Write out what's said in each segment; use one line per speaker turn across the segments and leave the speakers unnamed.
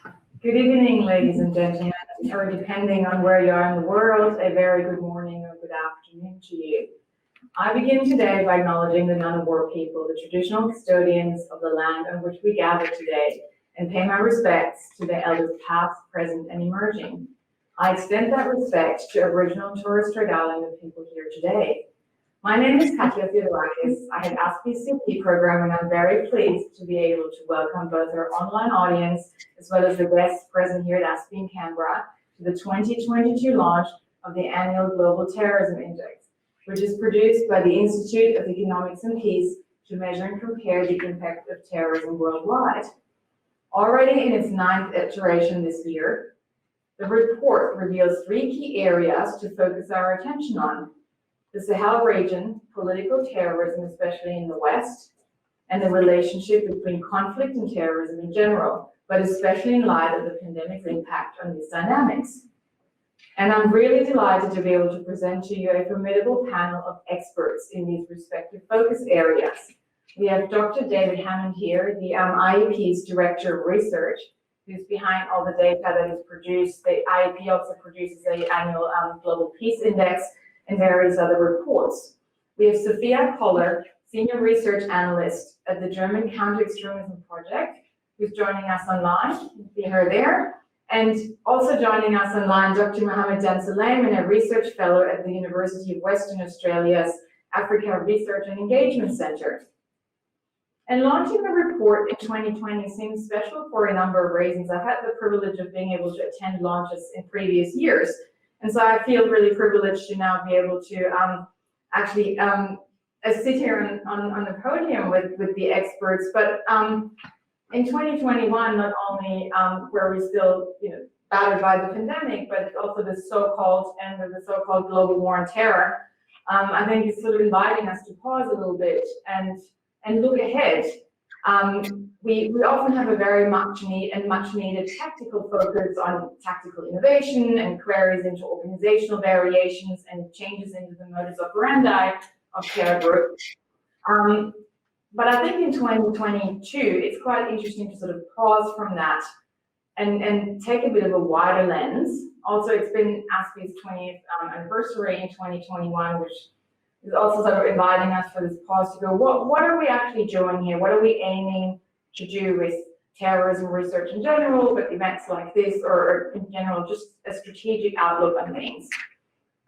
Good evening, ladies and gentlemen, or depending on where you are in the world, a very good morning or good afternoon to you. I begin today by acknowledging the Ngunnawal people, the traditional custodians of the land on which we gather today, and pay my respects to the elders past, present, and emerging. I extend that respect to Aboriginal and Torres Strait Islander people here today. My name is Katja Theodorakis. I have ASPI's CP program, and I'm very pleased to be able to welcome both our online audience as well as the guests present here at ASPI in Canberra to the 2022 launch of the annual Global Terrorism Index, which is produced by the Institute of Economics and Peace to measure and compare the impact of terrorism worldwide. Already in its 9th iteration this year, the report reveals 3 key areas to focus our attention on: the Sahel region, political terrorism, especially in the West, and the relationship between conflict and terrorism in general, but especially in light of the pandemic's impact on these dynamics. And I'm really delighted to be able to present to you a formidable panel of experts in these respective focus areas. We have Dr. David Hammond here, the IEP's Director of Research, who's behind all the data that is produced. The IEP also produces the annual Global Peace Index and various other reports. We have Sofia Koller, Senior Research Analyst at the German Counter Extremism Project, who's joining us online. You see her there. And also joining us online, Dr. Muhammad Dan Suleiman, a Research Fellow at the University of Western Australia's Africa Research and Engagement Centre. And launching the report in 2020 seems special for a number of reasons. I've had the privilege of being able to attend launches in previous years. And so I feel really privileged to now be able to actually sit here on the podium with the experts. But in 2021, not only were we still, battered by the pandemic, but also the so-called end of the so-called global war on terror, I think is sort of inviting us to pause a little bit and look ahead. We often have a very much needed tactical focus on tactical innovation and queries into organizational variations and changes into the modus operandi of terror groups. But I think in 2022, it's quite interesting to sort of pause from that and take a bit of a wider lens. Also, it's been ASPI's 20th anniversary in 2021, which is also sort of inviting us for this pause to go, what are we actually doing here? What are we aiming to do with terrorism research in general, but events like this, or in general, just a strategic outlook on things?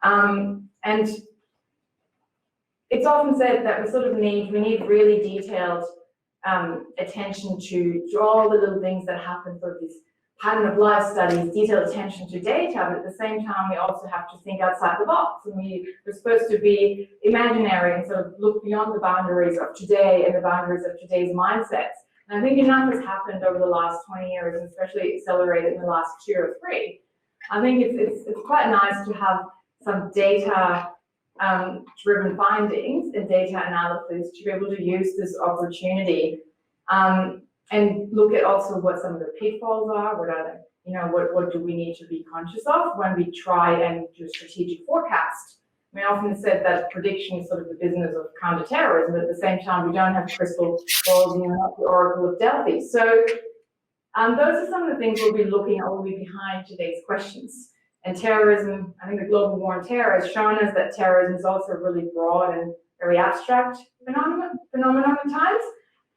And it's often said that we need really detailed attention to all the little things that happen, sort of this pattern of life studies, detailed attention to data, but at the same time, we also have to think outside the box. And we're supposed to be imaginary and sort of look beyond the boundaries of today and the boundaries of today's mindsets. And I think enough has happened over the last 20 years, and especially accelerated in the last 2 or 3. I think it's quite nice to have some data driven findings and data analysis to be able to use this opportunity and look at also what some of the pitfalls are, what do we need to be conscious of when we try and do a strategic forecast. I mean, I often said that prediction is sort of the business of counterterrorism, but at the same time, we don't have crystal balls and we're not the Oracle of Delphi. So those are some of the things we'll be looking at, will be behind today's questions. And terrorism, I think the global war on terror has shown us that terrorism is also a really broad and very abstract phenomenon at times.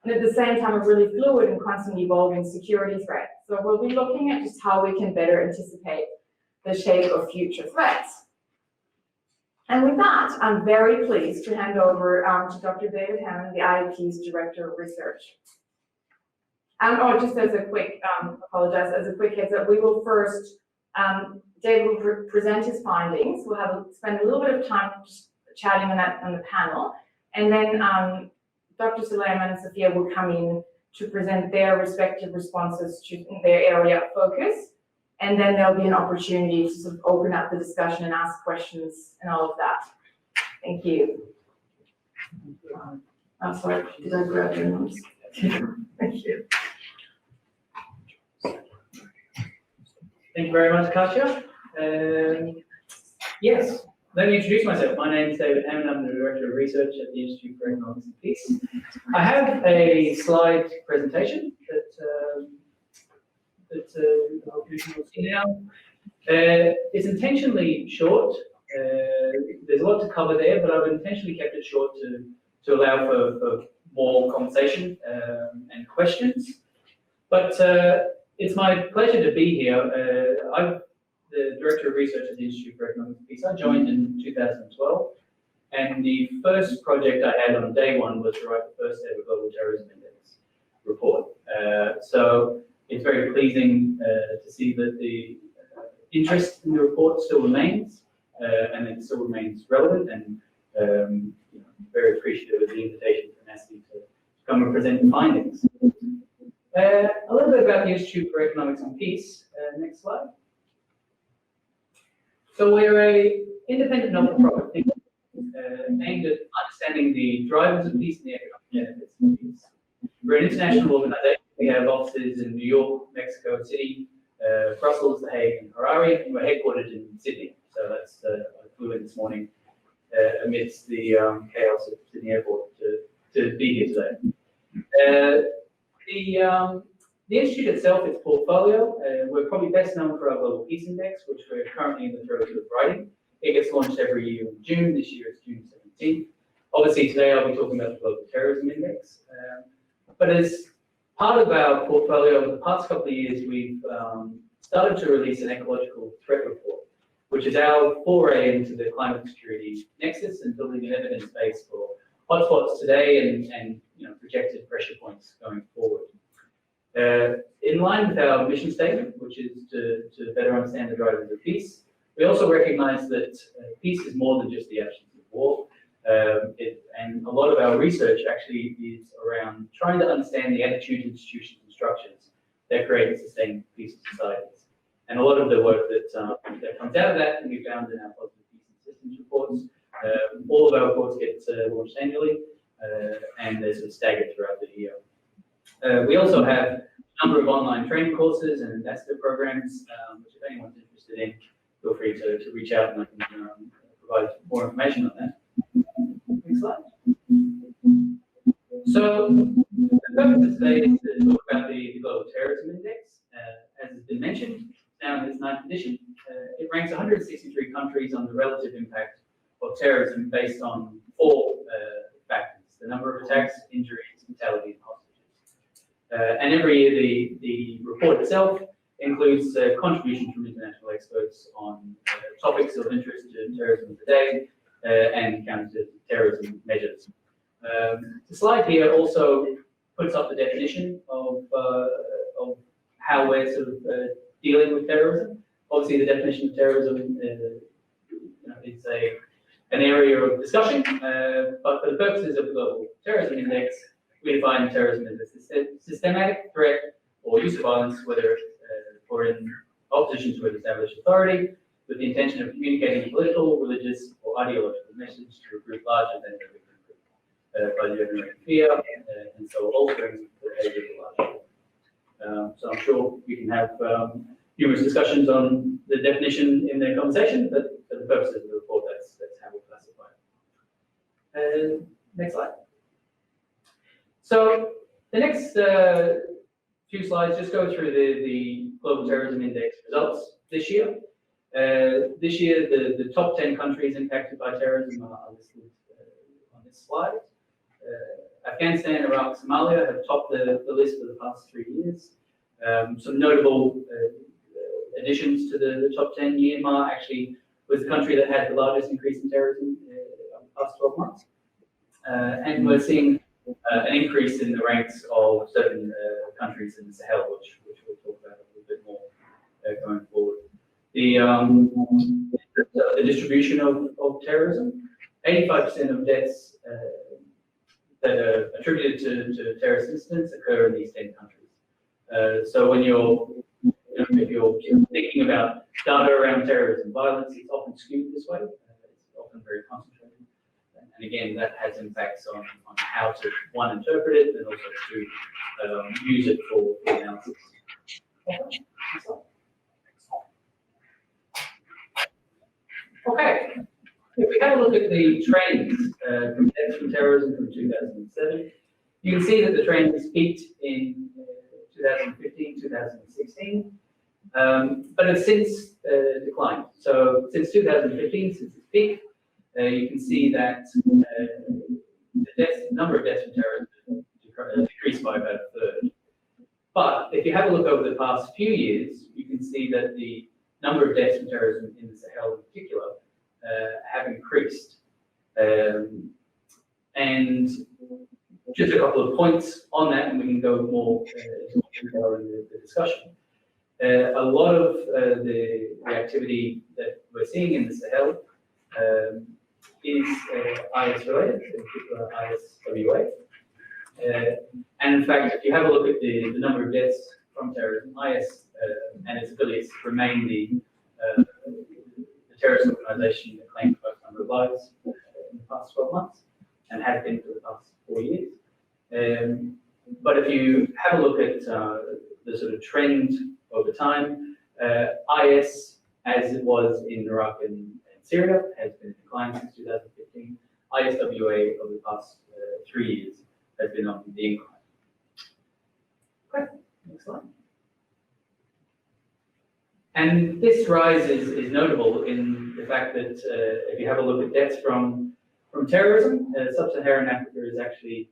And at the same time, a really fluid and constantly evolving security threat. So we'll be looking at just how we can better anticipate the shape of future threats. And with that, I'm very pleased to hand over to Dr. David Hammond, the IEP's Director of Research. Just as a quick, as a quick heads up, we will first, David will present his findings. We'll spend a little bit of time just chatting on the panel. And then Dr. Suleiman and Sofia will come in to present their respective responses to their area of focus. And then there'll be an opportunity to sort of open up the discussion and ask questions and all of that. Thank you. I'm sorry, did I grab your notes? Thank you.
Thank you very much, Katja. Yes, let me introduce myself. My name is David Hammond. I'm the Director of Research at the Institute for Economics and Peace. I have a slide presentation that that the whole commission will see now. It's intentionally short. There's a lot to cover there, but I've intentionally kept it short to allow for more conversation and questions. But it's my pleasure to be here. I'm the Director of Research at the Institute for Economic Peace. I joined in 2012, and the first project I had on day one was to write the first ever Global Terrorism Index report. So it's very pleasing to see that the interest in the report still remains, and it still remains relevant, and very appreciative of the invitation from ASPI to come and present the findings. A little bit about the Institute for Economics and Peace. Next slide. So we're an independent non-profit think aimed at understanding the drivers of peace and the economic benefits of peace. We're an international organization. We have offices in New York, Mexico City, Brussels, The Hague, and Harare, and we're headquartered in Sydney. So that's I flew in this morning amidst the chaos at Sydney Airport to be here today. The Institute itself, its portfolio, we're probably best known for our Global Peace Index, which we're currently in the throes of writing. It gets launched every year in June. This year it's June 17th. Obviously today I'll be talking about the Global Terrorism Index. But as part of our portfolio over the past couple of years, we've started to release an ecological threat report, which is our foray into the climate security nexus and building an evidence base for hotspots today and projected pressure points going forward. In line with our mission statement, which is to better understand the drivers of peace, we also recognize that peace is more than just the absence of war. And a lot of our research actually is around trying to understand the attitudes, institutions, and structures that create and sustain peaceful societies. And a lot of the work that comes out of that can be found in our positive peace and systems reports. All of our reports get launched annually, and they're sort of staggered throughout the year. We also have a number of online training courses and ambassador programs, which if anyone's interested in, feel free to reach out and I can provide more information on that. Next slide. So the purpose of today is to talk about the Global Terrorism Index. As has been mentioned, now in its 9th edition, it ranks 163 countries on the relative impact of terrorism based on 4 factors: the number of attacks, injuries, fatalities, and hostages. And every year the report itself includes contributions from international experts on topics of interest to terrorism today and counter-terrorism measures. The slide here also puts up the definition of how we're sort of dealing with terrorism. Obviously, the definition of terrorism is an area of discussion, but for the purposes of the Global Terrorism Index, we define terrorism as a systematic threat or use of violence, whether or in opposition to an established authority, with the intention of communicating a political, religious, or ideological message to a group larger than the victim group by generating fear, and so altering the behavior of the larger. So I'm sure we can have numerous discussions on the definition in the conversation, but for the purposes of the report, that's how we classify it. Next slide. So the next few slides just go through the Global Terrorism Index results this year. This year, the top 10 countries impacted by terrorism are listed on this slide. Afghanistan, Iraq, Somalia have topped the list for the past 3 years. Some notable additions to the top 10. Myanmar actually was the country that had the largest increase in terrorism over the past 12 months. And we're seeing an increase in the ranks of certain countries in the Sahel, which we'll talk about a little bit more going forward. The distribution of terrorism, 85% of deaths that are attributed to terrorist incidents occur in these 10 countries. So when if you're thinking about data around terrorism violence, it's often skewed this way. It's often very concentrated. And again, that has impacts on how to, one, interpret it, and also to use it for analysis. Okay, if we have a look at the trends from deaths from terrorism from 2007, you can see that the trends peaked in 2015, 2016, but it's since declined. So since 2015, since its peak, you can see that the number of deaths from terrorism decreased by about a third. But if you have a look over the past few years, you can see that the number of deaths from terrorism in the Sahel in particular have increased. And just a couple of points on that, and we can go more into detail in the discussion. A lot of the activity that we're seeing in the Sahel is IS related, in particular ISWA. And in fact, if you have a look at the number of deaths from terrorism, IS and its affiliates remain the terrorist organization that claimed the most number of lives in the past 12 months and has been for the past 4 years. But if you have a look at the sort of trend over time, IS, as it was in Iraq and Syria, has been declining since 2015. ISWA over the past 3 years has been on the incline. Okay, next slide. And this rise is notable in the fact that if you have a look at deaths from terrorism, sub-Saharan Africa is actually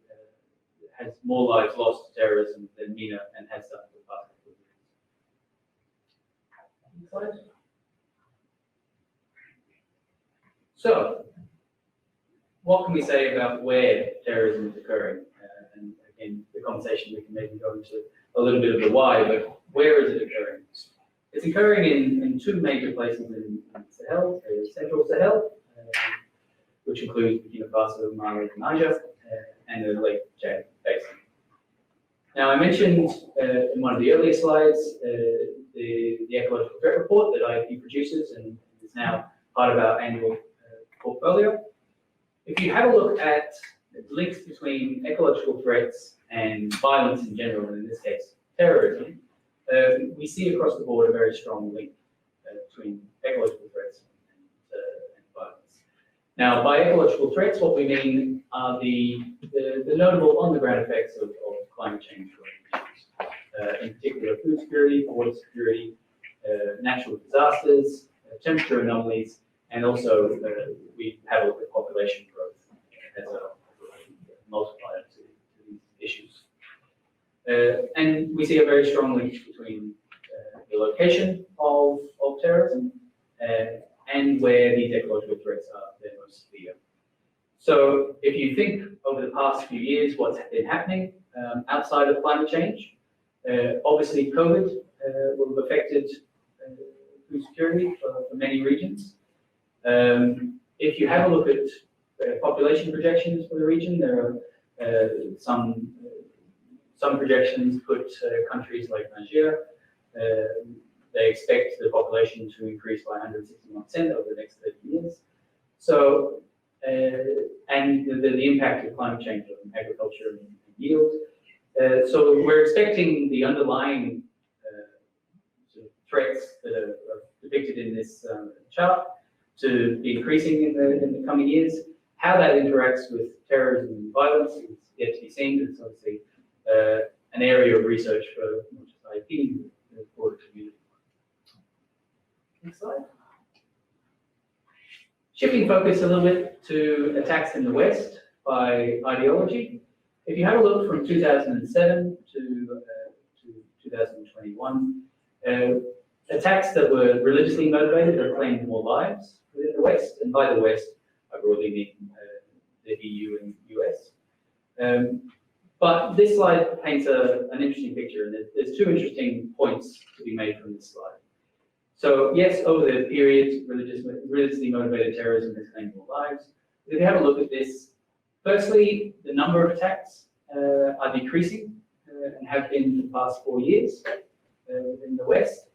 has more lives lost to terrorism than MENA and has done for the past couple of years. Next slide. So, what can we say about where terrorism is occurring? And again, the conversation we can maybe go into a little bit of the why, but where is it occurring? It's occurring in two major places in Sahel, Central Sahel, which includes Burkina Faso, Mali, and Niger, and the Lake Chad Basin. Now, I mentioned in one of the earlier slides the Ecological Threat report that IEP produces and is now part of our annual portfolio. If you have a look at links between ecological threats and violence in general, and in this case, terrorism, we see across the board a very strong link between ecological threats and violence. Now, by ecological threats, what we mean are the notable on-the-ground effects of climate change issues, in particular food security, water security, natural disasters, temperature anomalies, and also we have a look at population growth as a multiplier to these issues. And we see a very strong link between the location of terrorism and where these ecological threats are their most severe. So if you think over the past few years what's been happening outside of climate change, obviously COVID will have affected food security for many regions. If you have a look at population projections for the region, there are some projections put countries like Nigeria, they expect the population to increase by 161% over the next 30 years. So, and the impact of climate change on agriculture and yield. So we're expecting the underlying sort of threats that are depicted in this chart to be increasing in the coming years. How that interacts with terrorism and violence is yet to be seen. It's obviously an area of research for not just IEP, but the broader community. Next slide. Shifting focus a little bit to attacks in the West by ideology. If you have a look from 2007 to 2021, attacks that were religiously motivated or claimed more lives within the West, and by the West, I broadly mean the EU and US. But this slide paints an interesting picture, and there's two interesting points to be made from this slide. So yes, over the period, religiously motivated terrorism has claimed more lives. If you have a look at this, firstly, the number of attacks are decreasing and have been for the past 4 years in the West.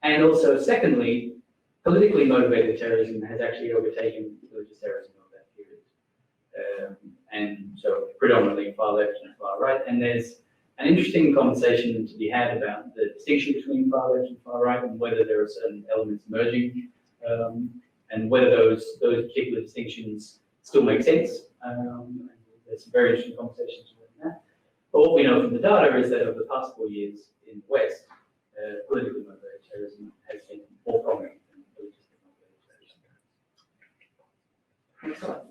And also, secondly, politically motivated terrorism has actually overtaken religious terrorism over that period. And so predominantly far left and far right. And there's an interesting conversation to be had about the distinction between far left and far right and whether there are certain elements merging and whether those particular distinctions still make sense. There's some very interesting conversations around But what we know from the data is that over the past 4 years in the West, politically motivated terrorism has been more prominent than logistically motivated terrorism. Next slide.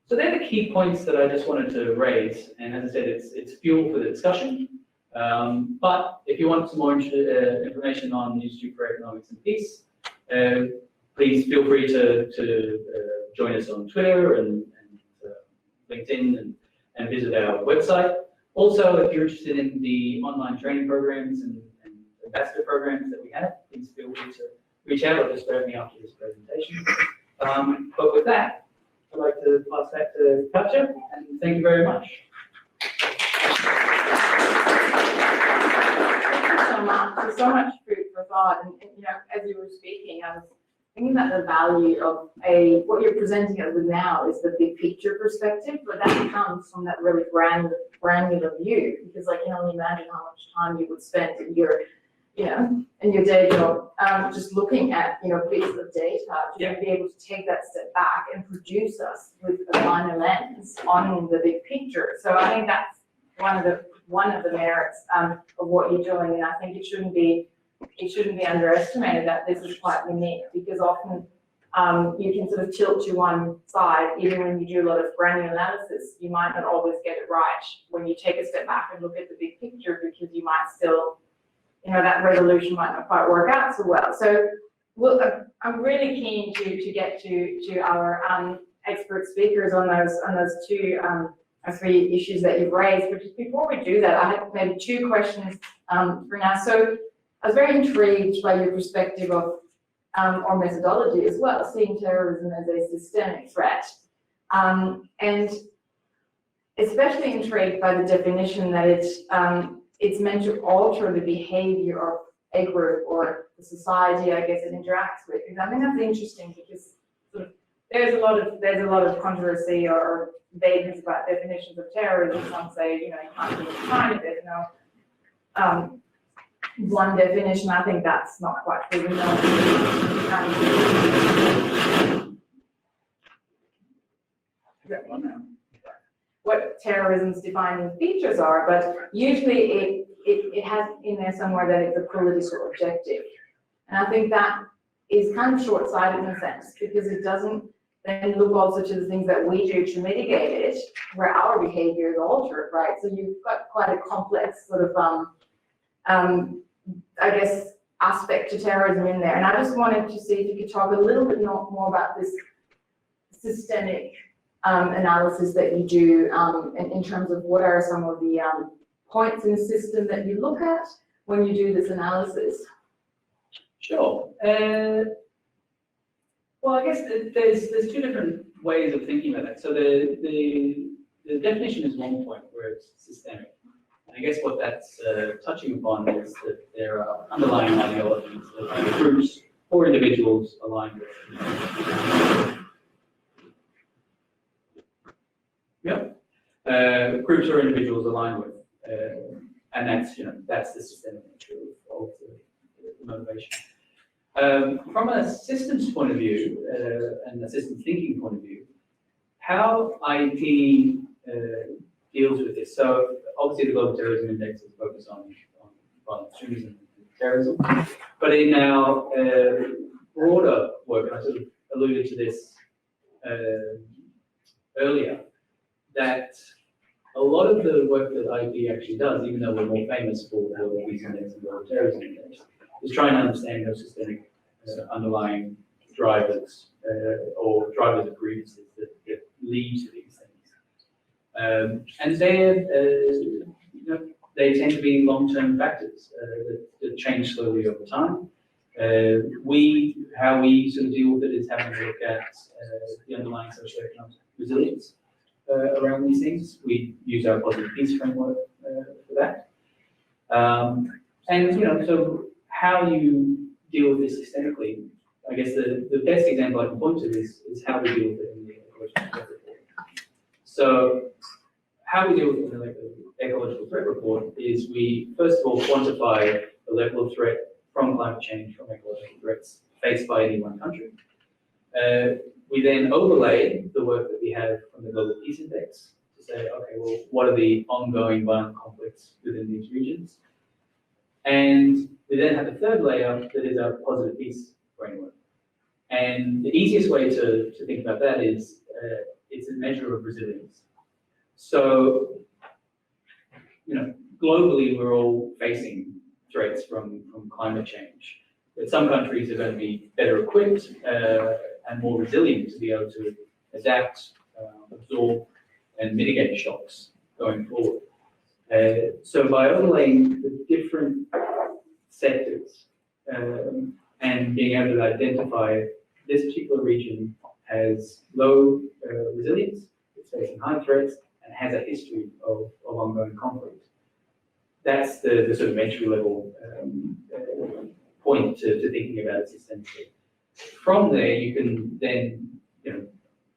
So they're the key points that I just wanted to raise, and as I said, it's fuel for the discussion. But if you want some more information on the Institute for Economics and Peace, please feel free to join us on Twitter and LinkedIn and visit our website. Also, if you're interested in the online training programs and ambassador programs that we have, please feel free to reach out or just grab me after this presentation. But with that, I'd like to pass that to Katja, and thank you very much.
So much. There's so much food for thought, and you know, as you were speaking, I was thinking about the value of what you're presenting us with now is the big picture perspective, but that comes from that really granular view, because I can only imagine how much time you would spend in your, you know, in your day job, just looking at, you know, bits of data to be able to take that step back and produce us with a finer lens on the big picture. So I think that's one of the merits of what you're doing, and I think it shouldn't be underestimated that this is quite unique, because often you can sort of tilt to one side. Even when you do a lot of granular analysis, you might not always get it right when you take a step back and look at the big picture, because you might still, you know, that resolution might not quite work out so well. So I'm really keen to get to our expert speakers on those three issues that you've raised. But just before we do that, I have maybe two questions for now. So I was very intrigued by your perspective of, or methodology as well, seeing terrorism as a systemic threat. And especially intrigued by the definition that it's meant to alter the behavior of a group or the society, I guess, it interacts with. Because I think that's interesting, because sort of there's a lot of controversy or debates about definitions of terrorism. Some say, you know, you can't really define it. There's no one definition. I think that's not quite true. We know what terrorism's defining features are, but usually it has in there somewhere that it's a political objective. And I think that is kind of short-sighted in a sense, because it doesn't then look also to the things that we do to mitigate it, where our behavior is altered, right? So you've got quite a complex sort of, I guess, aspect to terrorism in there. And I just wanted to see if you could talk a little bit more about this systemic analysis that you do in terms of what are some of the points in the system that you look at when you do this analysis.
Sure. Well, I guess there's two different ways of thinking about that. So the definition is one point where it's systemic. And I guess what that's touching upon is that there are underlying ideologies that either groups or individuals aligned with. Groups or individuals aligned with, and that's the systemic nature of the motivation. From a systems point of view and a systems thinking point of view, how IEP deals with this. So obviously the Global Terrorism Index is focused on violent extremism and terrorism, but in our broader work, and I sort of alluded to this earlier, that a lot of the work that IEP actually does, even though we're more famous for the Peace Index and Global Terrorism Index, is trying to understand those systemic underlying drivers or drivers of grievances that lead to these things. And they tend to be long-term factors that change slowly over time. How we sort of deal with it is having a look at the underlying socio-economic resilience around these things. We use our positive peace framework for that. So how you deal with this systemically, I guess the best example I can point to is how we deal with it in the Ecological Threat Report. So how we deal with it in the Ecological Threat Report is we first of all quantify the level of threat from climate change, from ecological threats faced by any one country. We then overlay the work that we have from the Global Peace Index to say, okay, well, what are the ongoing violent conflicts within these regions? And we then have a third layer that is our positive peace framework. And the easiest way to think about that is it's a measure of resilience. So, globally, we're all facing threats from climate change. But some countries are going to be better equipped and more resilient to be able to adapt, absorb, and mitigate shocks going forward. So by overlaying the different sectors and being able to identify this particular region has low resilience, it's facing high threats, and has a history of ongoing conflict. That's the sort of entry level point to thinking about it systemically. From there, you can then,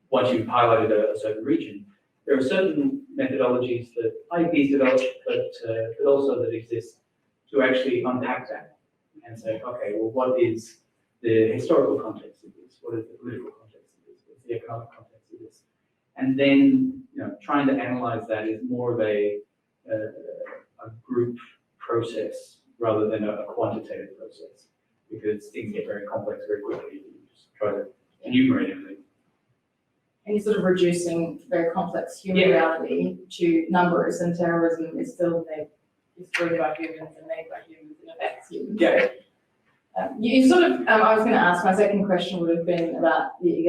once you've highlighted a certain region, there are certain methodologies that IEPs develop, but also that exist to actually unpack that and say, okay, well, what is the historical context of this? What is the political context of this? What's the economic context of this? And then, trying to analyze that is more of a group process rather than a quantitative process, because things get very complex very quickly. You just try to enumerate everything.
And you're sort of reducing very complex human reality to numbers, and terrorism is still created by humans and made by humans and affects humans.
Yeah.
You sort of, I was going to ask, my second question would have been about the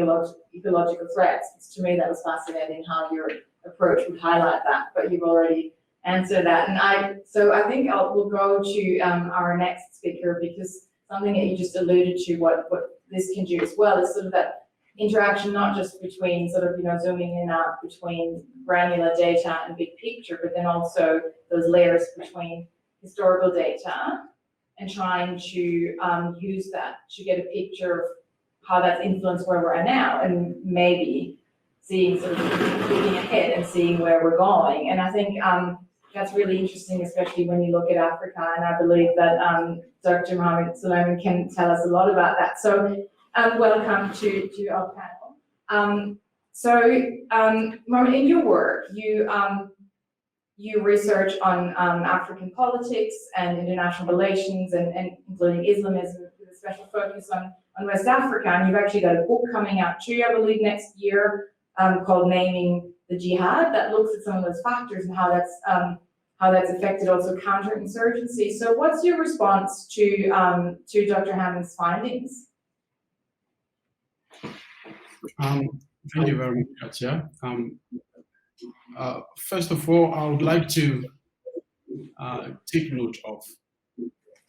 ecological threats. To me, that was fascinating how your approach would highlight that, but you've already answered that. And so I think we'll go to our next speaker, because something that you just alluded to, what this can do as well, is sort of that interaction, not just between sort of, zooming in and out between granular data and big picture, but then also those layers between historical data and trying to use that to get a picture of how that's influenced where we're at now, and maybe seeing, sort of looking ahead and seeing where we're going. And I think that's really interesting, especially when you look at Africa, and I believe that Dr. Muhammad Dan Suleiman can tell us a lot about that. So welcome to our panel. Muhammad, in your work, you research on African politics and international relations, and including Islamism, with a special focus on West Africa. And you've actually got a book coming out too, I believe, next year, called Naming the Jihad, that looks at some of those factors and how that's affected also counterinsurgency. So what's your response to Dr. Hammond's findings?
Thank you very much, Katja. First of all, I would like to take note of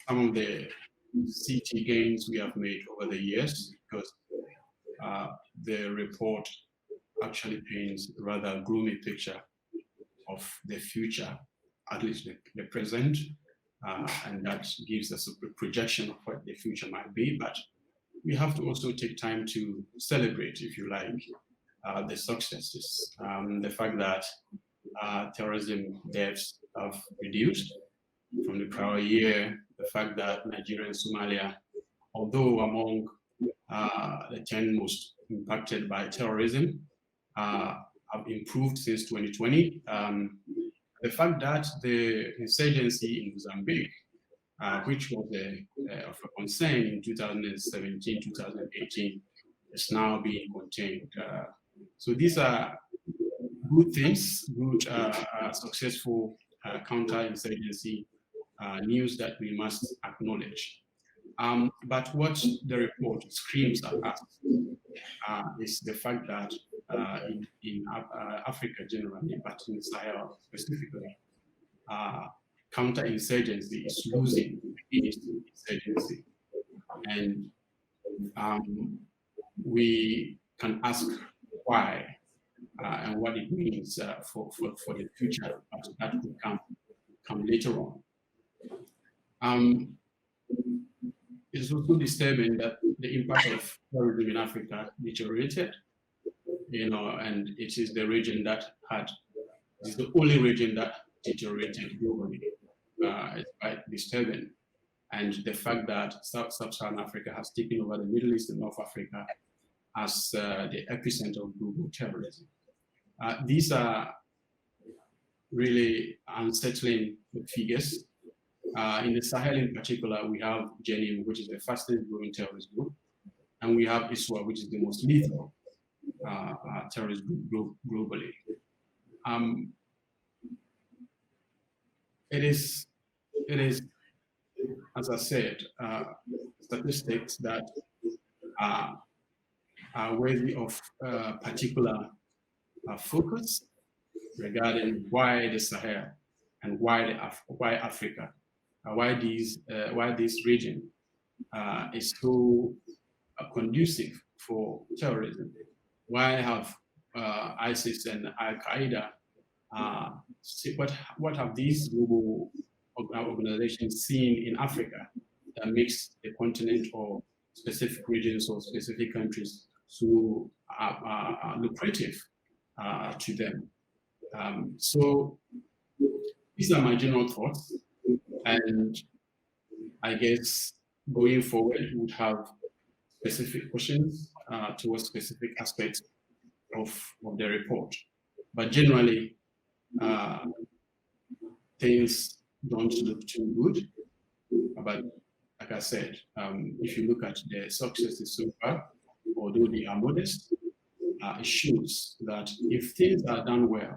some of the CT gains we have made over the years, because the report actually paints a rather gloomy picture of the future, at least the present, and that gives us a projection of what the future might be. But we have to also take time to celebrate, if you like, the successes. The fact that terrorism deaths have reduced from the prior year, the fact that Nigeria and Somalia, although among the 10 most impacted by terrorism, have improved since 2020. The fact that the insurgency in Mozambique, which was of a concern in 2017, 2018, is now being contained. So these are good things, good successful counter-insurgency news that we must acknowledge. But what the report screams at us is the fact that in Africa generally, but in Sahel specifically, counter-insurgency is losing against insurgency. And we can ask why and what it means for the future, but that will come later on. It's also disturbing that the impact of terrorism in Africa deteriorated, and it is the region that it's the only region that deteriorated globally. It's quite disturbing. And the fact that Sub-Saharan Africa has taken over the Middle East and North Africa as the epicenter of global terrorism. These are really unsettling figures. In the Sahel in particular, we have Jenim, which is the fastest growing terrorist group, and we have ISWA, which is the most lethal terrorist group globally. It is, as I said, statistics that are worthy of particular focus regarding why the Sahel and why Africa, why this region is so conducive for terrorism. Why have ISIS and Al Qaeda? What have these global organizations seen in Africa that makes the continent or specific regions or specific countries so lucrative to them? So these are my general thoughts, and I guess going forward we would have specific questions towards specific aspects of the report. But generally, things don't look too good. But like I said, if you look at the successes so far, although they are modest, it shows that if things are done well,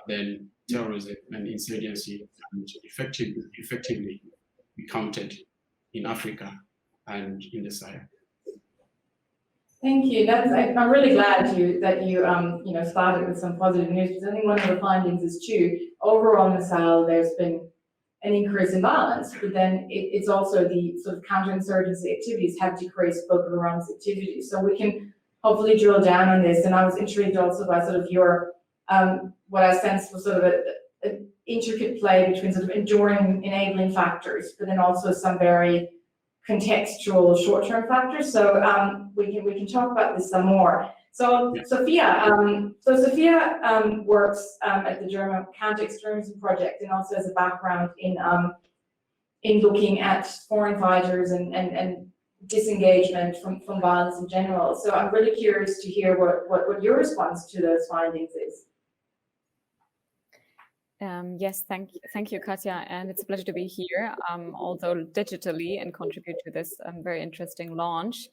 then terrorism and insurgency can effectively be countered in Africa and in the Sahel.
Thank you. I'm really glad that you started with some positive news, because I think one of the findings is true. Overall in the Sahel, there's been an increase in violence, but then it's also the sort of counterinsurgency activities have decreased Boko Haram's activities. So we can hopefully drill down on this. And I was intrigued also by sort of your what I sensed was sort of an intricate play between sort of enduring enabling factors, but then also some very contextual short-term factors. So we can talk about this some more. So Sofia works at the German Counter Extremism Project, and also has a background in looking at foreign fighters and disengagement from violence in general. So I'm really curious to hear what your response to those findings is.
Yes, thank you, Katja, and it's a pleasure to be here, although digitally, and contribute to this very interesting launch.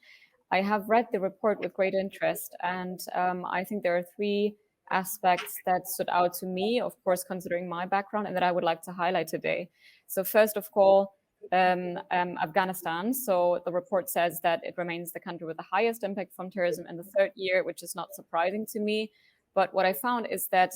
I have read the report with great interest, and I think there are three aspects that stood out to me, of course, considering my background, and that I would like to highlight today. So first of all, Afghanistan. So the report says that it remains the country with the highest impact from terrorism in the third year, which is not surprising to me. But what I found is that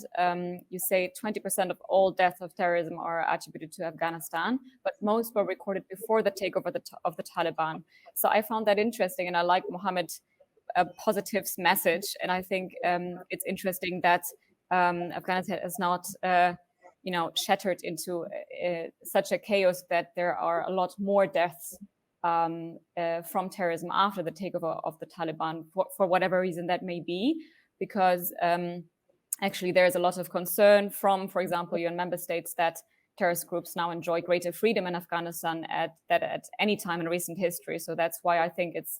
you say 20% of all deaths of terrorism are attributed to Afghanistan, but most were recorded before the takeover of the Taliban. So I found that interesting, and I like Muhammad Positive's message. And I think it's interesting that Afghanistan is not, shattered into such a chaos that there are a lot more deaths from terrorism after the takeover of the Taliban, for whatever reason that may be. Because actually there is a lot of concern from, for example, UN member states that terrorist groups now enjoy greater freedom in Afghanistan at any time in recent history. So that's why I think it's,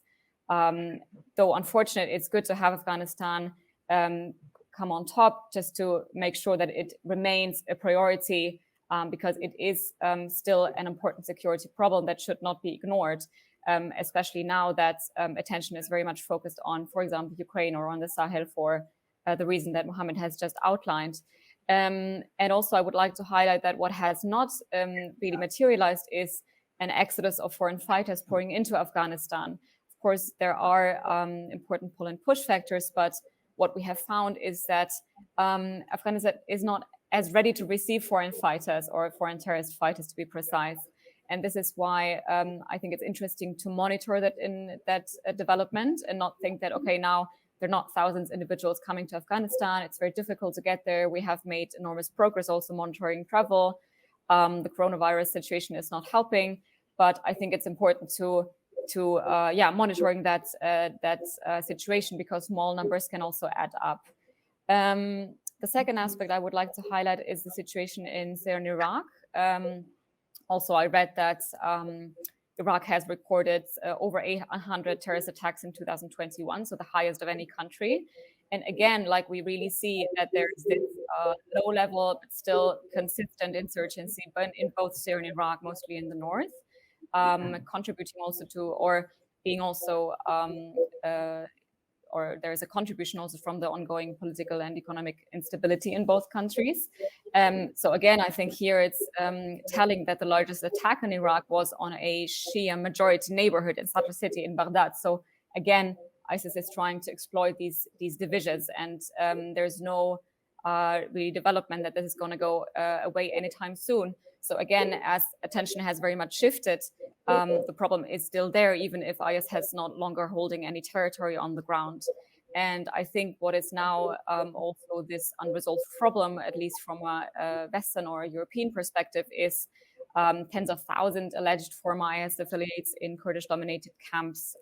though unfortunate, it's good to have Afghanistan come on top, just to make sure that it remains a priority, because it is still an important security problem that should not be ignored. Especially now that attention is very much focused on, for example, Ukraine or on the Sahel for the reason that Muhammad has just outlined. And also I would like to highlight that what has not really materialized is an exodus of foreign fighters pouring into Afghanistan. Of course, there are important pull and push factors, but what we have found is that Afghanistan is not as ready to receive foreign fighters, or foreign terrorist fighters to be precise. And this is why I think it's interesting to monitor that development, and not think that, okay, now there are not thousands of individuals coming to Afghanistan. It's very difficult to get there. We have made enormous progress also monitoring travel. The coronavirus situation is not helping, but I think it's important to monitoring that situation, because small numbers can also add up. The second aspect I would like to highlight is the situation in Syria and Iraq. Also, I read that Iraq has recorded over 800 terrorist attacks in 2021, so the highest of any country. And again, like, we really see that there's this low level but still consistent insurgency, but in both Syria and Iraq, mostly in the north, contributing also to, or being also, or there is a contribution also from the ongoing political and economic instability in both countries. So again, I think here it's telling that the largest attack in Iraq was on a Shia majority neighborhood in such a city in Baghdad. So again, ISIS is trying to exploit these divisions, and there's no really development that this is going to go away anytime soon. So again, as attention has very much shifted, the problem is still there, even if IS has not longer holding any territory on the ground. And I think what is now also this unresolved problem, at least from a Western or a European perspective, is tens of thousands alleged former IS affiliates in Kurdish-dominated camps,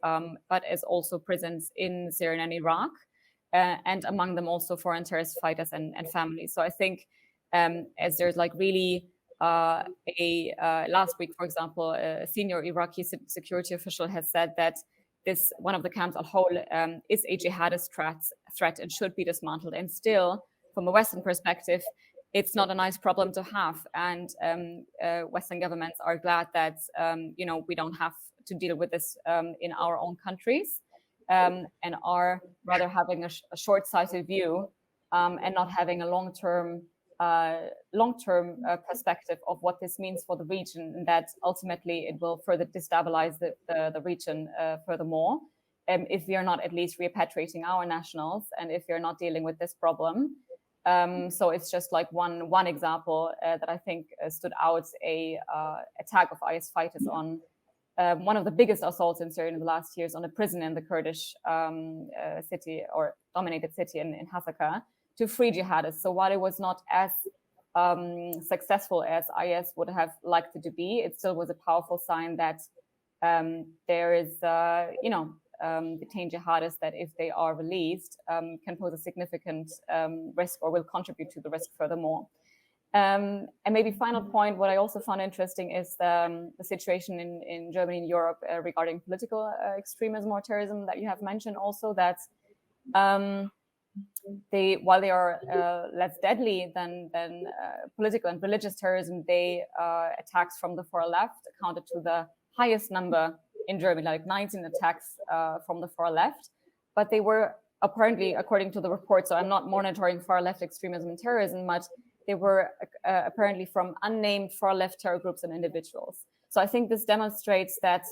but as also prisons in Syria and Iraq, and among them also foreign terrorist fighters and families. So I think as there's like really last week, for example, a senior Iraqi security official has said that this one of the camps al-Hol is a jihadist threat and should be dismantled. And still, from a Western perspective, it's not a nice problem to have. And Western governments are glad that we don't have to deal with this in our own countries, and are rather having a short-sighted view and not having a long-term perspective of what this means for the region, and that ultimately it will further destabilize the region furthermore, if we are not at least repatriating our nationals, and if we are not dealing with this problem. So it's just like one example that I think stood out, a attack of IS fighters on one of the biggest assaults in Syria in the last years on a prison in the Kurdish city or dominated city in Hasaka, to free jihadists. So while it was not as successful as IS would have liked it to be, it still was a powerful sign that there is, detained jihadists that if they are released can pose a significant risk or will contribute to the risk furthermore. And maybe final point, what I also found interesting is the situation in Germany and Europe regarding political extremism or terrorism that you have mentioned also, that while they are less deadly than political and religious terrorism, attacks from the far left accounted to the highest number in Germany, like 19 attacks from the far left. But they were apparently, according to the report, so I'm not monitoring far left extremism and terrorism much, they were apparently from unnamed far left terror groups and individuals. So I think this demonstrates that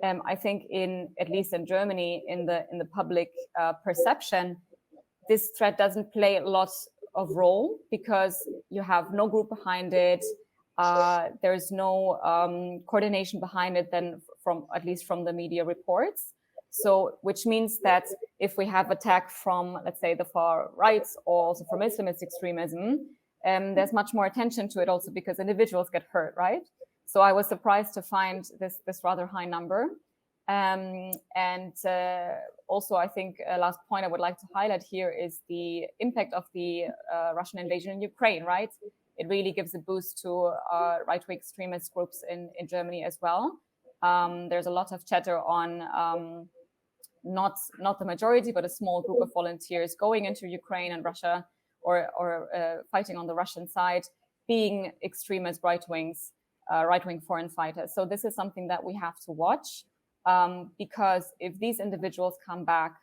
I think at least in Germany, in the public perception, this threat doesn't play a lot of role because you have no group behind it. There's no coordination behind it then at least from the media reports. So which means that if we have attack from, let's say, the far right or also from Islamist extremism, there's much more attention to it also because individuals get hurt, right? So I was surprised to find this rather high number. Also, I think last point I would like to highlight here is the impact of the Russian invasion in Ukraine, right? It really gives a boost to right-wing extremist groups in Germany as well. There's a lot of chatter on not the majority, but a small group of volunteers going into Ukraine and Russia or fighting on the Russian side, being extremist right-wing foreign fighters. So this is something that we have to watch. Because if these individuals come back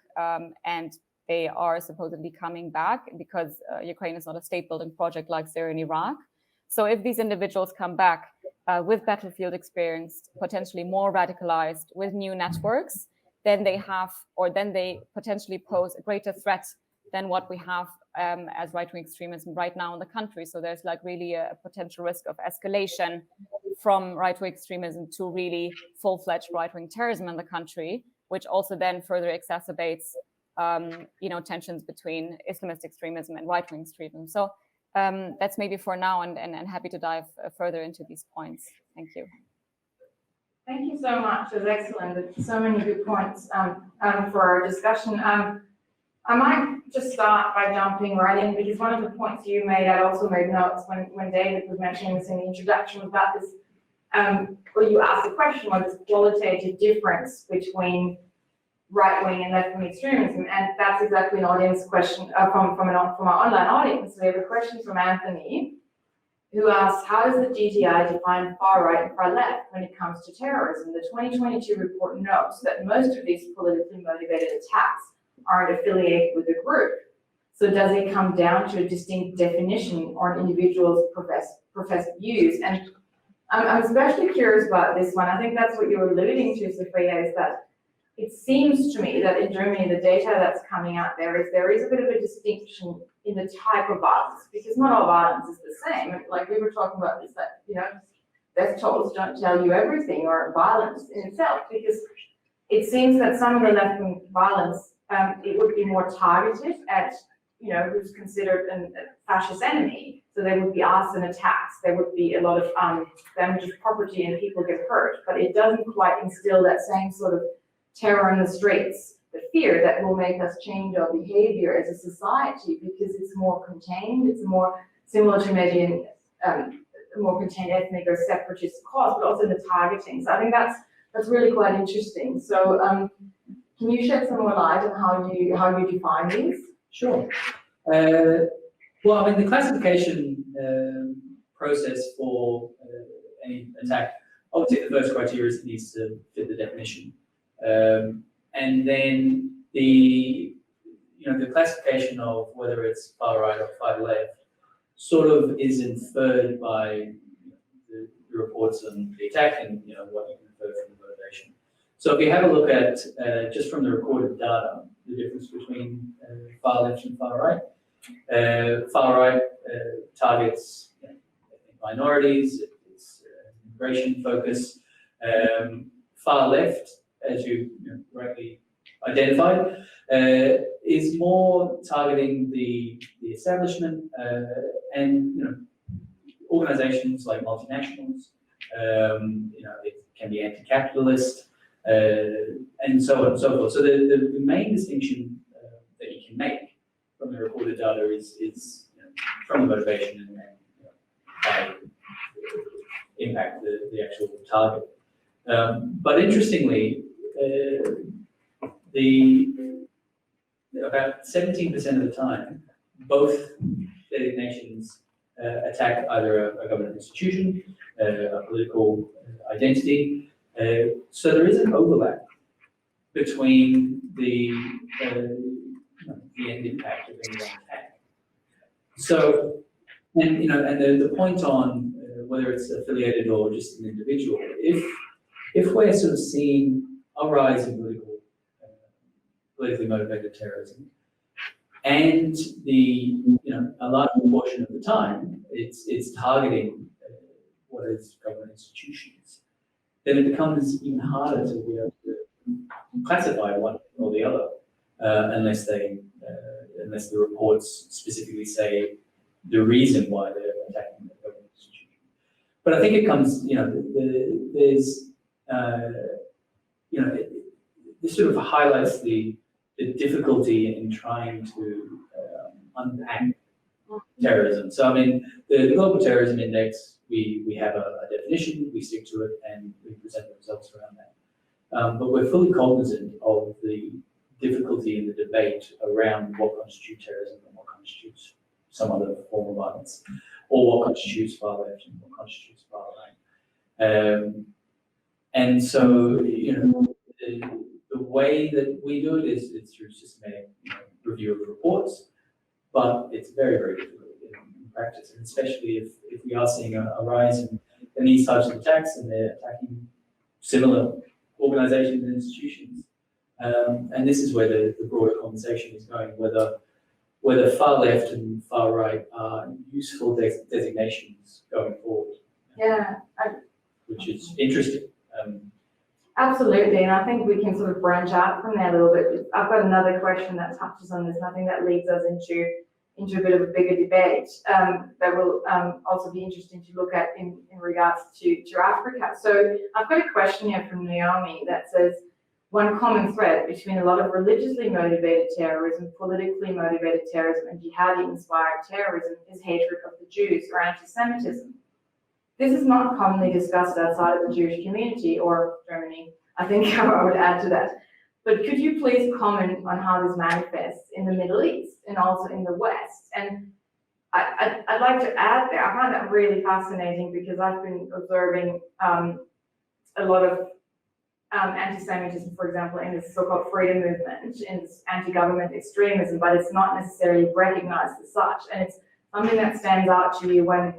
and they are supposedly coming back because Ukraine is not a state building project like Syria and Iraq. So if these individuals come back with battlefield experience, potentially more radicalized with new networks, then they potentially pose a greater threat than what we have as right-wing extremism right now in the country. So there's like really a potential risk of escalation from right-wing extremism to really full-fledged right-wing terrorism in the country, which also then further exacerbates, tensions between Islamist extremism and right-wing extremism. So that's maybe for now, and happy to dive further into these points. Thank you.
Thank you so much. That's excellent. So many good points for our discussion. I might just start by jumping right in, because one of the points you made, I also made notes when David was mentioning this in the introduction, about this, where you asked the question, what is the qualitative difference between right-wing and left-wing extremism, and that's exactly an audience question from our online audience. We have a question from Anthony, who asks, how does the GTI define far right and far left when it comes to terrorism? The 2022 report notes that most of these politically motivated attacks aren't affiliated with a group. So does it come down to a distinct definition or an individual's professed views? And I'm especially curious about this one. I think that's what you're alluding to, Sofia, is that it seems to me that in Germany, the data that's coming out there is a bit of a distinction in the type of violence, because not all violence is the same. Like we were talking about this, that, you know, death tolls don't tell you everything, or violence in itself, because it seems that some of the left-wing violence, it would be more targeted at, you know, who's considered a fascist enemy. So there would be arson attacks, there would be a lot of damage of property and people get hurt, but it doesn't quite instill that same sort of terror in the streets, the fear that will make us change our behavior as a society, because it's more contained, it's more similar to maybe a more contained ethnic or separatist cause, but also the targeting. So I think that's really quite interesting. So can you shed some more light on how you define these?
Sure. Well, I mean, the classification process for any attack, obviously the first criteria is it needs to fit the definition. And then the classification of whether it's far right or far left sort of is inferred by the reports on the attack and what you can infer from the motivation. So if you have a look at just from the recorded data, the difference between far left and far right. Far right targets minorities, it's immigration focus. Far left, as you rightly identified, is more targeting the establishment and organizations like multinationals. It can be anti-capitalist and so on and so forth. So the main distinction that you can make from the recorded data is from the motivation and by impact the actual target. But interestingly, about 17% of the time, both designations attack either a government institution, a political identity. So there is an overlap between the end impact of any one attack. So, and the point on whether it's affiliated or just an individual, if we're sort of seeing a rise in politically motivated terrorism, and a large proportion of the time it's targeting what is government institutions, then it becomes even harder to be able to classify one or the other, unless the reports specifically say the reason why they're attacking the government institution. But I think it comes, this sort of highlights the difficulty in trying to unpack terrorism. So, I mean, the Global Terrorism Index, we have a definition, we stick to it, and we present the results around that. But we're fully cognizant of the difficulty in the debate around what constitutes terrorism and what constitutes some other form of violence, or what constitutes far left and what constitutes far right. And so, the way that we do it is through systematic review of reports, but it's very, very difficult in practice, and especially if we are seeing a rise in these types of attacks and they're attacking similar organizations and institutions. And this is where the broader conversation is going, whether far left and far right are useful designations going forward.
Yeah.
Which is interesting.
Absolutely, and I think we can sort of branch out from there a little bit. I've got another question that touches on this, and I think that leads us into a bit of a bigger debate that will also be interesting to look at in regards to Africa. So I've got a question here from Naomi that says, one common thread between a lot of religiously motivated terrorism, politically motivated terrorism, and jihadi-inspired terrorism is hatred of the Jews or anti-Semitism. This is not commonly discussed outside of the Jewish community or Germany, I think I would add to that. But could you please comment on how this manifests in the Middle East and also in the West? And I'd like to add there, I find that really fascinating because I've been observing a lot of anti-Semitism, for example, in the so-called freedom movement, in this anti-government extremism, but it's not necessarily recognized as such. And it's something that stands out to you when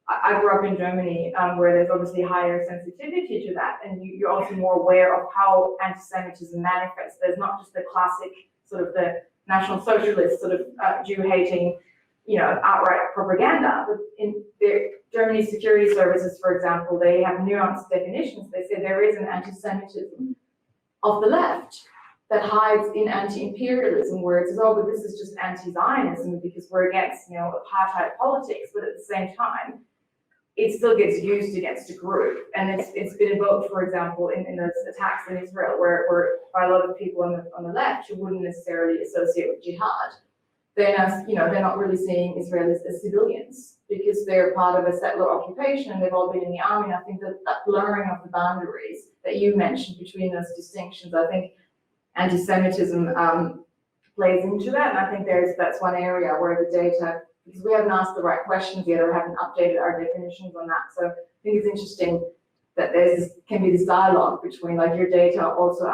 I grew up in Germany, where there's obviously higher sensitivity to that, and you're also more aware of how anti-Semitism manifests. There's not just the classic sort of the National Socialist sort of Jew-hating, outright propaganda. But in Germany's security services, for example, they have nuanced definitions. They say there is an anti-Semitism of the left that hides in anti-imperialism, where it says, oh, but this is just anti-Zionism because we're against, apartheid politics. But at the same time, it still gets used against a group. And it's been invoked, for example, in those attacks in Israel, where by a lot of people on the left who wouldn't necessarily associate with jihad, they're not really seeing Israelis as civilians because they're part of a settler occupation. They've all been in the army. And I think that blurring of the boundaries that you mentioned between those distinctions, I think anti-Semitism plays into that. And I think that's one area where the data, because we haven't asked the right questions yet or haven't updated our definitions on that. So I think it's interesting that can be this dialogue between your data also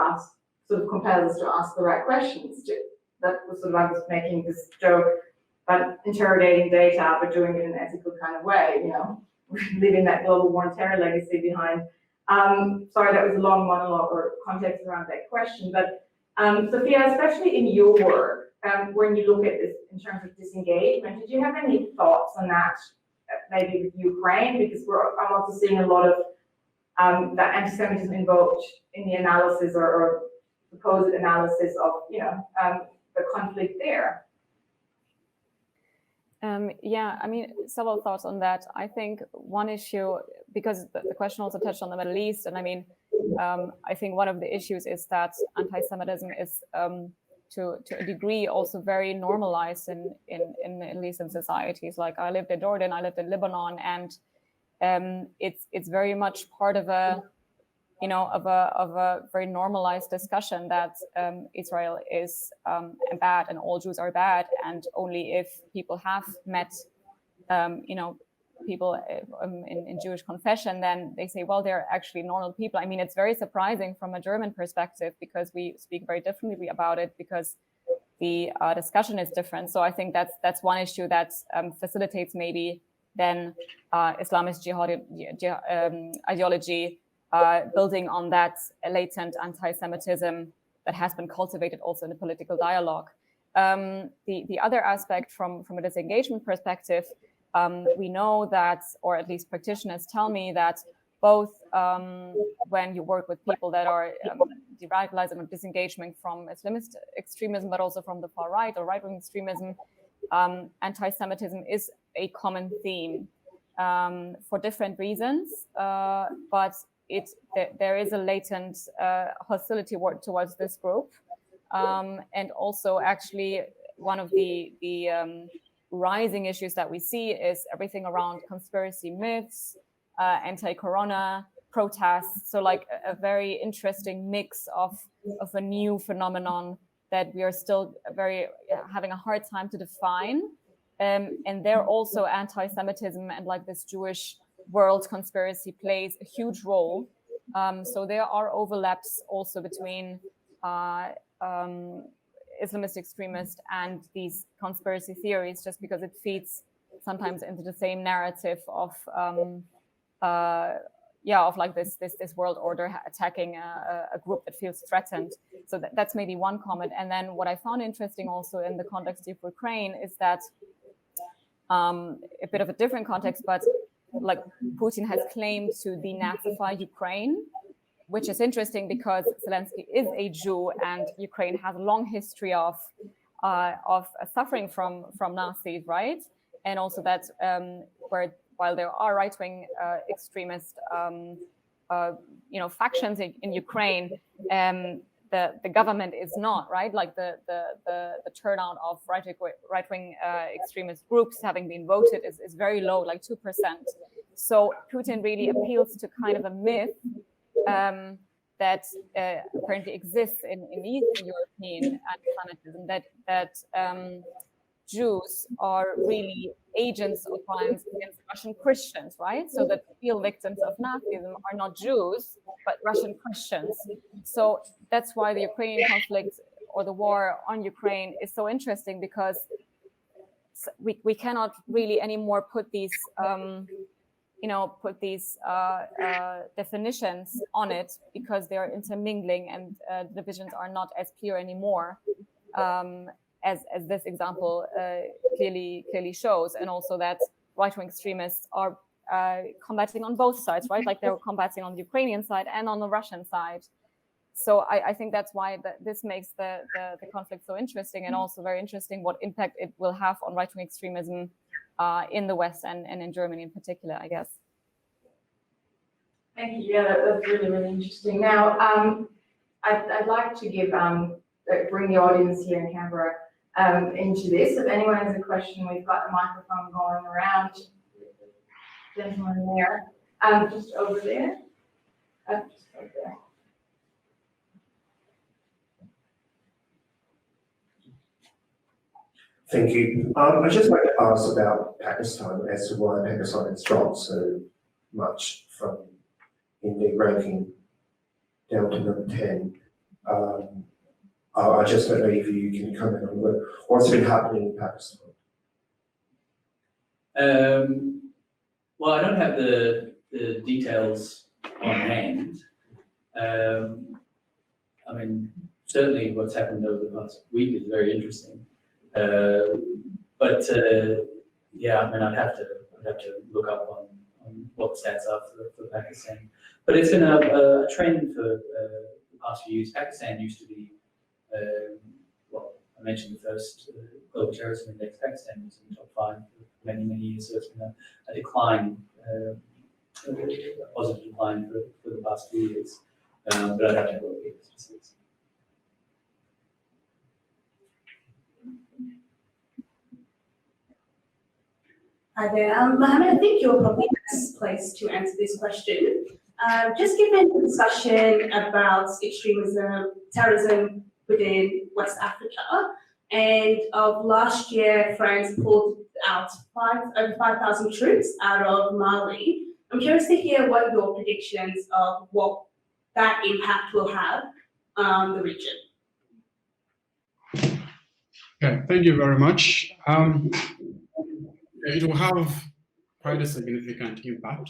compels us to ask the right questions too. That was I was making this joke about interrogating data, but doing it in an ethical kind of way, leaving that global war and terror legacy behind. Sorry, that was a long monologue or context around that question, but Sofia, especially in your work, when you look at this in terms of disengagement, did you have any thoughts on that, maybe with Ukraine? Because I'm also seeing a lot of that anti-Semitism invoked in the analysis or supposed analysis of, the conflict there.
Several thoughts on that. I think one issue, because the question also touched on the Middle East, and I think one of the issues is that anti-Semitism is to a degree also very normalized in Middle Eastern societies. Like I lived in Jordan, I lived in Lebanon, and it's very much part of a very normalized discussion that Israel is bad and all Jews are bad, and only if people have met people in Jewish confession, then they say, well, they're actually normal people. It's very surprising from a German perspective because we speak very differently about it because the discussion is different. So I think that's one issue that facilitates maybe then Islamist jihad ideology building on that latent anti-Semitism that has been cultivated also in the political dialogue. The other aspect from a disengagement perspective, we know that, or at least practitioners tell me that both when you work with people that are de-radicalizing or disengaging from Islamist extremism, but also from the far right or right-wing extremism, anti-Semitism is a common theme for different reasons, but there is a latent hostility towards this group, and also actually one of the rising issues that we see is everything around conspiracy myths, anti-corona protests. So a very interesting mix of a new phenomenon that we are still having a hard time to define. And there also anti-Semitism and this Jewish world conspiracy plays a huge role. So there are overlaps also between Islamist extremists and these conspiracy theories, just because it feeds sometimes into the same narrative of this world order attacking a group that feels threatened. So that's maybe one comment. And then what I found interesting also in the context of Ukraine is that a bit of a different context, but Putin has claimed to denazify Ukraine, which is interesting because Zelensky is a Jew and Ukraine has a long history of suffering from Nazis, right? And also that while there are right-wing extremist factions in Ukraine, the government is not, right? The turnout of right-wing extremist groups having been voted is very low, 2%. So Putin really appeals to kind of a myth that apparently exists in Eastern European anti-Semitism, that Jews are really agents of violence against Russian Christians, right? So that real victims of Nazism are not Jews, but Russian Christians. So that's why the Ukrainian conflict or the war on Ukraine is so interesting, because we cannot really anymore put these definitions on it, because they are intermingling, and the divisions are not as clear anymore, as this example clearly shows. And also that right-wing extremists are combating on both sides, right? Like they're combating on the Ukrainian side and on the Russian side. So I think that's why this makes the conflict so interesting, and also very interesting what impact it will have on right-wing extremism in the West and in Germany in particular, I guess.
Thank you. Yeah, that's really, really interesting. Now, I'd like to bring the audience here in Canberra into this. If anyone has a question, we've got a microphone going around. Gentleman there, just over there. Just over there.
Thank you. I'd just like to ask about Pakistan as to why Pakistan has dropped so much from in the ranking down to number 10. I just don't know if you can comment on what's been happening in Pakistan.
Well, I don't have the details on hand. I mean, certainly what's happened over the past week is very interesting. But yeah, I mean, I'd have to look up on what the stats are for Pakistan. But it's been a trend for the past few years. Pakistan used to be, well, I mentioned the first Global Terrorism Index. Pakistan was in the top 5 for many, many years. So it's been a decline, a positive decline for the past few years. But I'd have to look at the statistics.
Hi there. Muhammad, I think you're probably best placed to answer this question. Just given the discussion about extremism, terrorism within West Africa, and of last year, France pulled out over 5,000 troops out of Mali. I'm curious to hear what your predictions of what that impact will have on the region.
Okay, thank you very much. It will have quite a significant impact.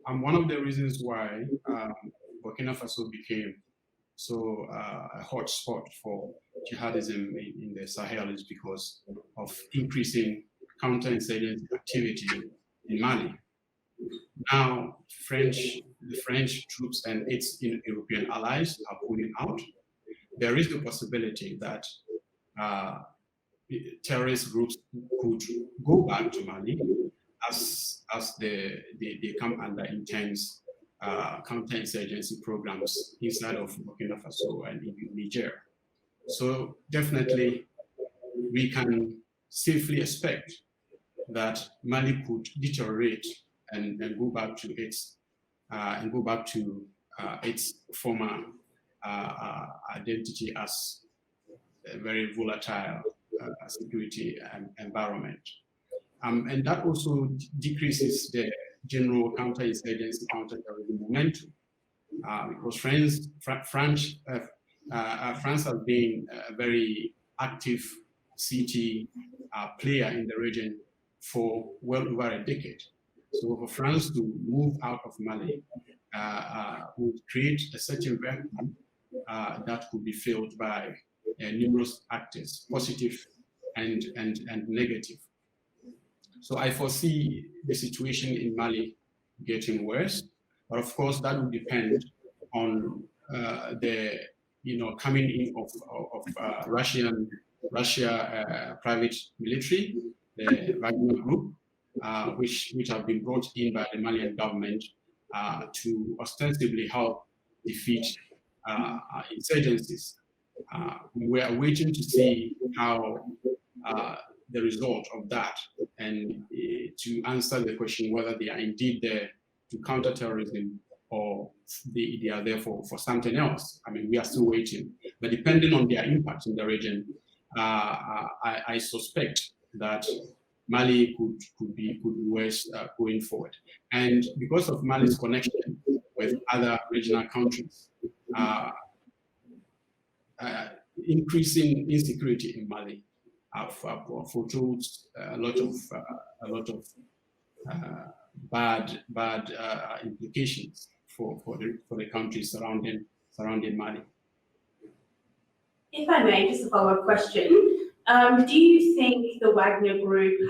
One of the reasons why Burkina Faso became so a hot spot for jihadism in the Sahel is because of increasing counterinsurgency activity in Mali. Now, the French troops and its European allies are pulling out. There is the possibility that terrorist groups could go back to Mali as they come under intense counterinsurgency programs inside of Burkina Faso and in Niger. So definitely we can safely expect that Mali could deteriorate and go back to its former identity as a very volatile security environment. And that also decreases the general counterinsurgency, counterterrorism momentum, because France has been a very active CT player in the region for well over a decade. So for France to move out of Mali would create a certain vacuum that could be filled by numerous actors, positive and negative. So I foresee the situation in Mali getting worse, but of course that will depend on the coming in of Russia private military, the Wagner Group, which have been brought in by the Malian government to ostensibly help defeat insurgencies. We are waiting to see how the result of that, and to answer the question whether they are indeed there to counter terrorism or they are there for something else. I mean, we are still waiting. But depending on their impact in the region, I suspect that Mali could be worse going forward. And because of Mali's connection with other regional countries, increasing insecurity in Mali foretold a lot of bad implications for the countries surrounding Mali.
If I may, just a follow-up question. Do you think the Wagner Group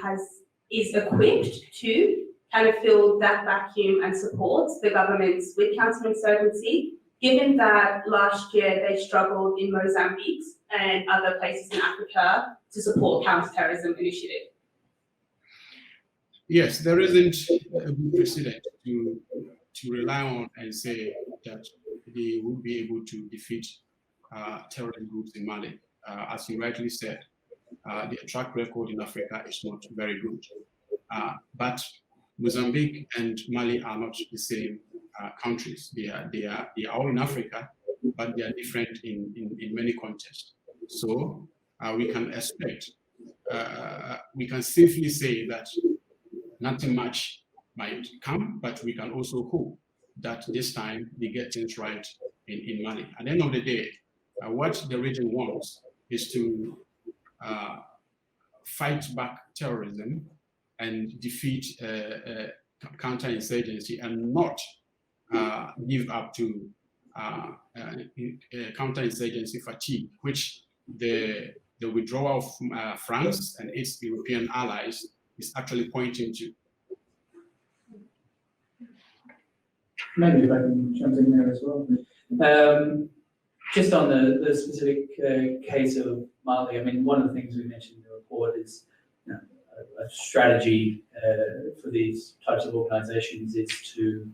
is equipped to kind of fill that vacuum and support the governments with counterinsurgency, given that last year they struggled in Mozambique and other places in Africa to support counterterrorism initiative?
Yes, there isn't a good precedent to rely on and say that they will be able to defeat terrorist groups in Mali. As you rightly said, their track record in Africa is not very good. But Mozambique and Mali are not the same countries. They are all in Africa, but they are different in many contexts. So we can expect, we can safely say that nothing much might come, but we can also hope that this time they get things right in Mali. At the end of the day, what the region wants is to fight back terrorism and defeat counterinsurgency, and not give up to counterinsurgency fatigue, which the withdrawal of France and its European allies is actually pointing to.
Maybe if I can jump in there as well. Just on the specific case of Mali, I mean, one of the things we mentioned in the report is a strategy for these types of organizations is to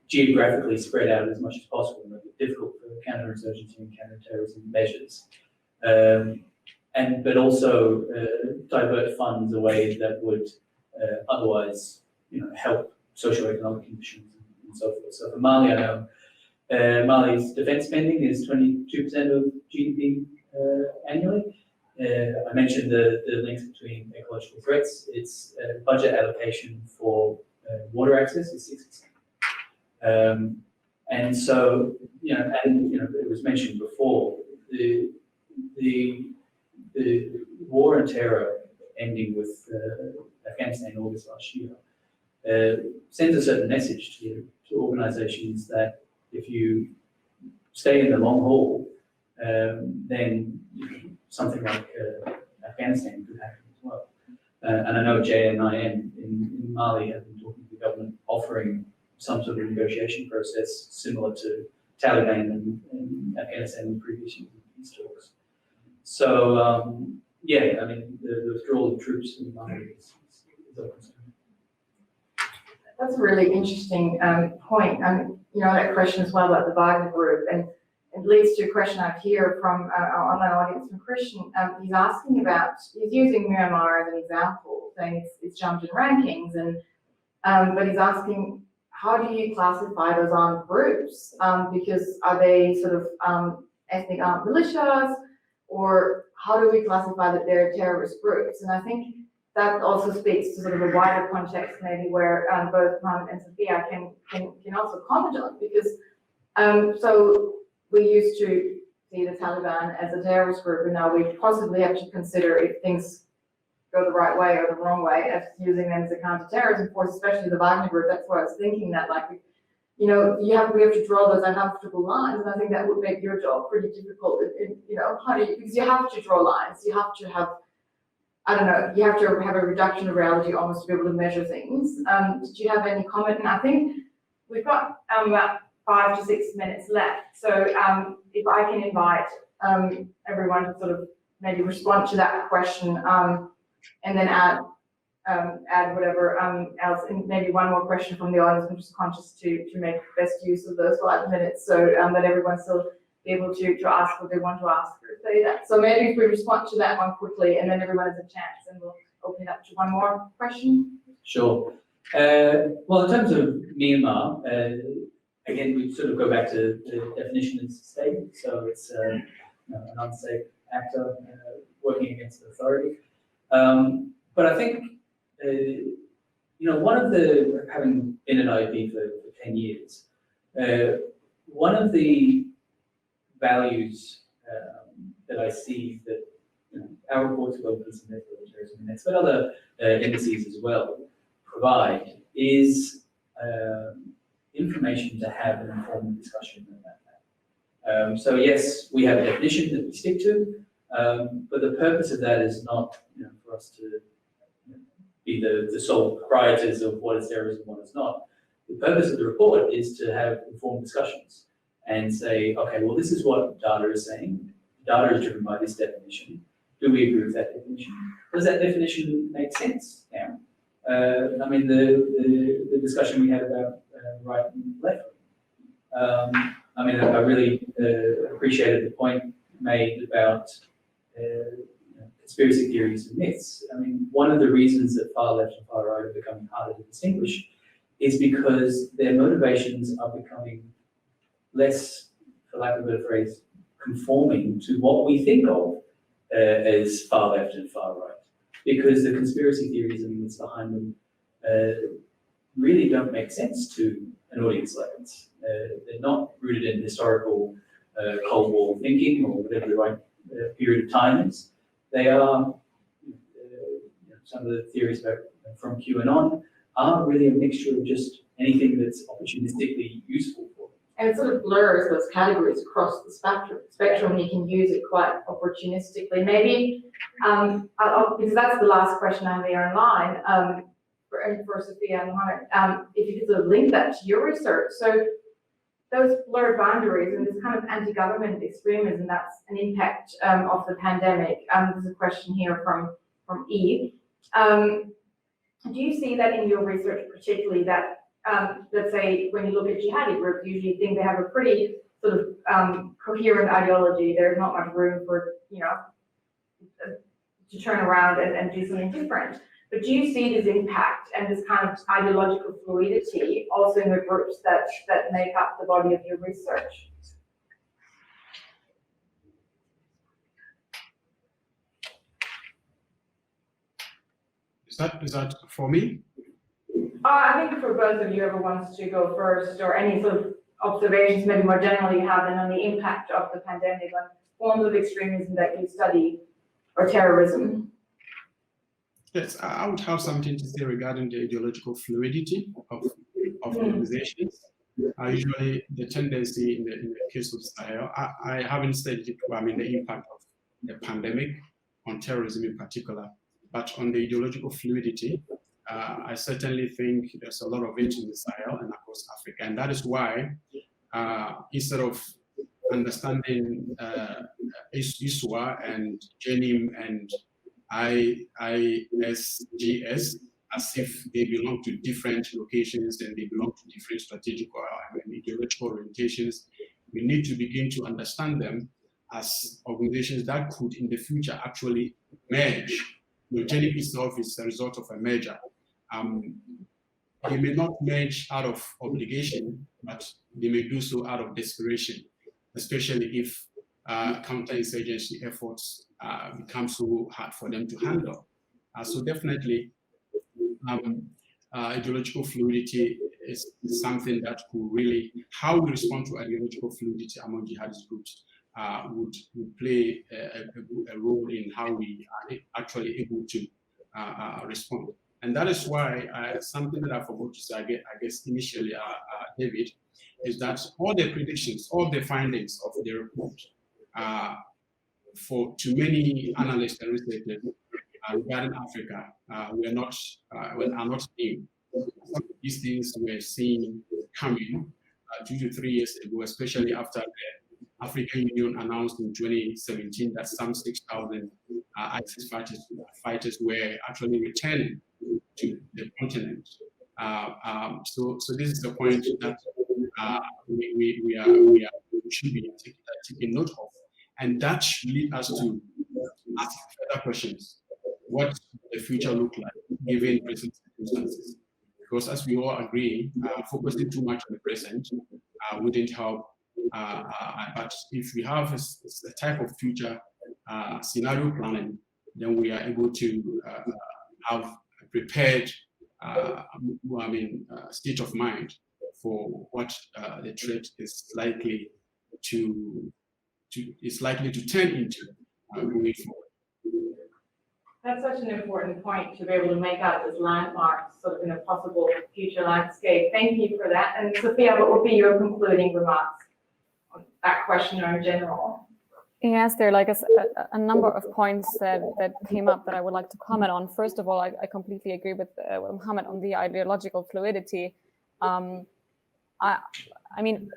geographically spread out as much as possible, make it difficult for counterinsurgency and counterterrorism measures. But also divert funds away that would otherwise help socio-economic conditions and so forth. So for Mali, I know Mali's defense spending is 22% of GDP annually. I mentioned the links between ecological threats. Its budget allocation for water access is 6%. And so, it was mentioned before, the war and terror ending with Afghanistan in August last year sends a certain message to organizations that if you stay in the long haul, then something like Afghanistan could happen as well. And I know JNIM in Mali have been talking to the government, offering some sort of negotiation process similar to Taliban in Afghanistan in previous years in peace talks. So, I mean, the withdrawal of troops in Mali is a concern.
That's a really interesting point. And, that question as well about the Wagner Group, and it leads to a question I hear from our online audience from Christian. He's asking about, he's using Myanmar as an example, saying it's jumped in rankings, and but he's asking, how do you classify those armed groups? Because are they sort of ethnic armed militias, or how do we classify that they're terrorist groups? And I think that also speaks to sort of a wider context, maybe where both Mohammed and Sofia can also comment on, because so we used to see the Taliban as a terrorist group, and now we possibly have to consider if things go the right way or the wrong way as using them as a counter-terrorism force, especially the Wagner Group. That's why I was thinking that, we have to draw those uncomfortable lines, and I think that would make your job pretty difficult. Because you have to draw lines, you have to have, you have to have a reduction of reality almost to be able to measure things. Did you have any comment? And I think we've got about 5 to 6 minutes left. So if I can invite everyone to sort of maybe respond to that question, and then add whatever else, and maybe one more question from the audience. I'm just conscious to make best use of those 5 minutes, so that everyone still be able to ask what they want to ask or say that. So maybe if we respond to that one quickly, and then everyone has a chance, and we'll open it up to one more question.
Sure. Well, in terms of Myanmar, again, we sort of go back to the definition of state. So it's an unsafe actor working against authority. But I think, one of the, having been an IEP for 10 years, one of the values that I see that our reports of Global Terrorism Index, but other indices as well, provide is information to have an informed discussion about that. So yes, we have a definition that we stick to, but the purpose of that is not for us to be the sole proprietors of what is terrorism and what is not. The purpose of the report is to have informed discussions and say, okay, well, this is what data is saying. Data is driven by this definition. Do we agree with that definition? Does that definition make sense now? I mean, the discussion we had about right and left. I mean, I really appreciated the point made about conspiracy theories and myths. I mean, one of the reasons that far left and far right are becoming harder to distinguish is because their motivations are becoming less, for lack of a better phrase, conforming to what we think of as far left and far right. Because the conspiracy theories and myths behind them really don't make sense to an audience like us. They're not rooted in historical Cold War thinking or whatever the right period of time is. They are, some of the theories from QAnon are really a mixture of just anything that's opportunistically useful for them.
And it sort of blurs those categories across the spectrum. You can use it quite opportunistically. Maybe, because that's the last question I have here online, for Sofia and Muhammad, if you could sort of link that to your research. So those blurred boundaries and this kind of anti-government extremism, that's an impact of the pandemic. There's a question here from Eve. Do you see that in your research particularly that, let's say, when you look at jihadi groups, you usually think they have a pretty sort of coherent ideology. There's not much room for, to turn around and do something different. But do you see this impact and this kind of ideological fluidity also in the groups that make up the body of your research?
Is that for me?
I think for both of you, whoever wants to go first, or any sort of observations maybe more generally you have on the impact of the pandemic on forms of extremism that you study, or terrorism.
Yes, I would have something to say regarding the ideological fluidity of organizations. Usually the tendency in the case of Sahel, I haven't studied it, the impact of the pandemic on terrorism in particular, but on the ideological fluidity, I certainly think there's a lot of it in the Sahel and across Africa. And that is why instead of understanding ISWA and GENIM and ISGS as if they belong to different locations and they belong to different strategic or ideological orientations, we need to begin to understand them as organizations that could in the future actually merge. GENIM itself is a result of a merger. They may not merge out of obligation, but they may do so out of desperation, especially if counterinsurgency efforts become so hard for them to handle. So definitely, ideological fluidity is something that could really, how we respond to ideological fluidity among jihadist groups would play a role in how we are actually able to respond. And that is why something that I forgot to say, I guess initially, David, is that all the predictions, all the findings of the report, to many analysts and researchers regarding Africa, are not new. These things were seen coming 2 to 3 years ago, especially after the African Union announced in 2017 that some 6,000 ISIS fighters were actually returning to the continent. So this is the point that we should be taking note of, and that should lead us to ask further questions. What does the future look like given present circumstances? because as we all agree, focusing too much on the present wouldn't help. But if we have a type of future scenario planning, then we are able to have a prepared state of mind for what the threat is likely to turn into moving forward.
That's such an important point to be able to make out as landmarks sort of in a possible future landscape. Thank you for that. And Sofia, what would be your concluding remarks on that question or in general?
Yes, there are like a number of points that came up that I would like to comment on. First of all, I completely agree with Muhammad on the ideological fluidity. I mean,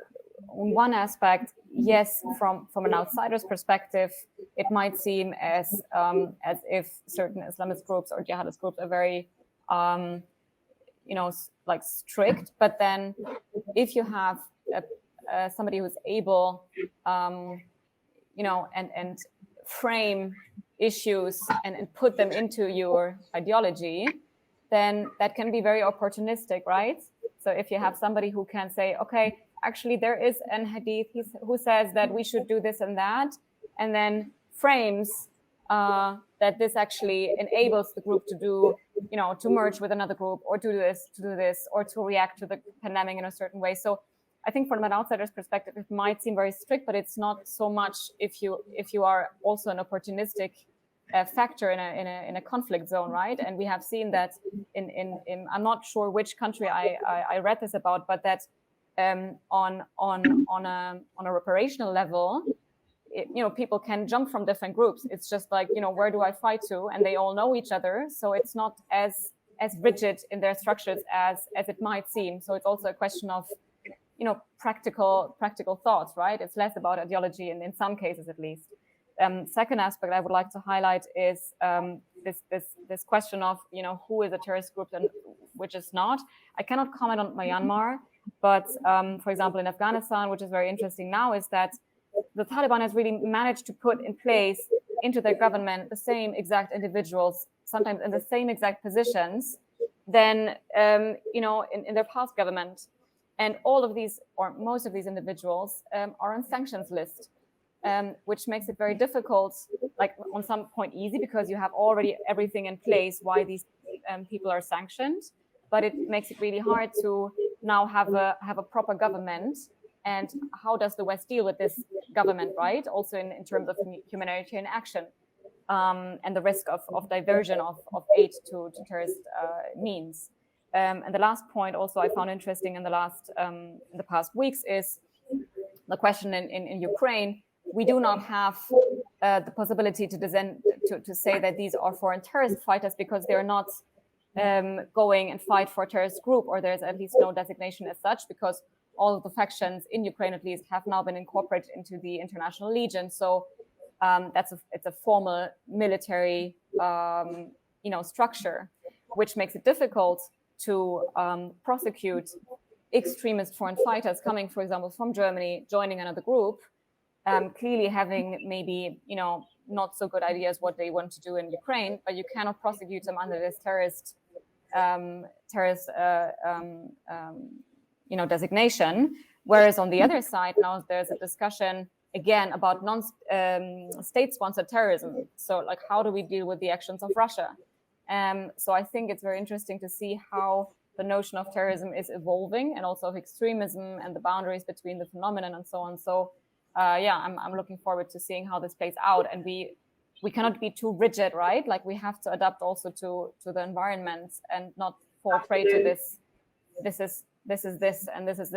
on one aspect, yes, from an outsider's perspective, it might seem as if certain Islamist groups or jihadist groups are very, like strict. But then, if you have somebody who's able, and frame issues and put them into your ideology, then that can be very opportunistic, right? So if you have somebody who can say, okay, actually there is an hadith who says that we should do this and that, and then frames that this actually enables the group to do, to merge with another group or to do this, or to react to the pandemic in a certain way. So I think from an outsider's perspective, it might seem very strict, but it's not so much if you are also an opportunistic factor in a conflict zone, right? And we have seen that in I'm not sure which country I read this about, but that on a reparational level, people can jump from different groups. It's just like, where do I fight to? And they all know each other, so it's not as rigid in their structures as it might seem. So it's also a question of practical thoughts, right? It's less about ideology, and in some cases at least. Second aspect I would like to highlight is this question of who is a terrorist group and which is not. I cannot comment on Myanmar, but for example in Afghanistan, which is very interesting now, is that the Taliban has really managed to put in place into their government the same exact individuals, sometimes in the same exact positions, than in their past government. And all of these, or most of these individuals, are on sanctions list, which makes it very difficult, like on some point easy, because you have already everything in place why these people are sanctioned, but it makes it really hard to now have a proper government. And how does the West deal with this government, right? Also in terms of humanitarian action and the risk of diversion of aid to terrorist means. And the last point also I found interesting in the past weeks is the question in Ukraine. We do not have the possibility to say that these are foreign terrorist fighters, because they're not going and fight for a terrorist group, or there's at least no designation as such, because all of the factions in Ukraine at least have now been incorporated into the International Legion. So it's a formal military structure, which makes it difficult to prosecute extremist foreign fighters coming, for example, from Germany, joining another group, clearly having maybe not so good ideas what they want to do in Ukraine, but you cannot prosecute them under this terrorist designation. Whereas on the other side now there's a discussion again about state-sponsored terrorism. So like, how do we deal with the actions of Russia? So I think it's very interesting to see how the notion of terrorism is evolving, and also of extremism and the boundaries between the phenomenon and so on. So I'm looking forward to seeing how this plays out. And we cannot be too rigid, right? Like, we have to adapt also to the environment and not fall prey to this is this and this is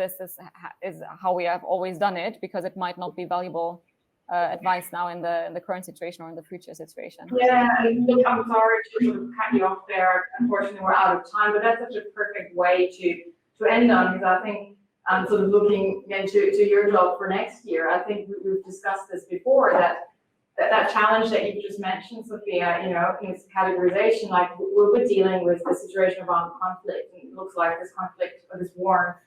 how we have always done it, because it might not be valuable advice now in the current situation or in the future situation.
Yeah, and look, I'm sorry to sort of cut you off there. Unfortunately, we're out of time, but that's such a perfect way to end on, because I think sort of looking into your job for next year, I think we've discussed this before, that challenge that you just mentioned, Sofia, in this categorization, like we're dealing with the situation of armed conflict, and it looks like this conflict or this war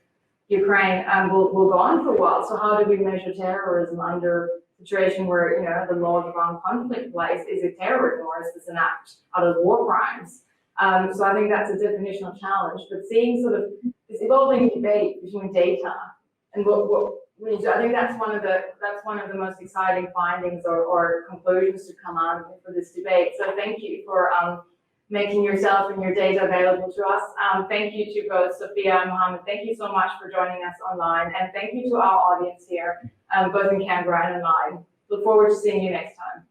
in Ukraine will go on for a while. So how do we measure terrorism under a situation where the laws of armed conflict place? Is it terrorism, or is this an act out of war crimes? So I think that's a definitional challenge, but seeing sort of this evolving debate between data and what we need to, I think that's one of the most exciting findings or conclusions to come out for this debate. So thank you for making yourself and your data available to us. Thank you to both Sofia and Muhammad. Thank you so much for joining us online, and thank you to our audience here, both in Canberra and online. Look forward to seeing you next time.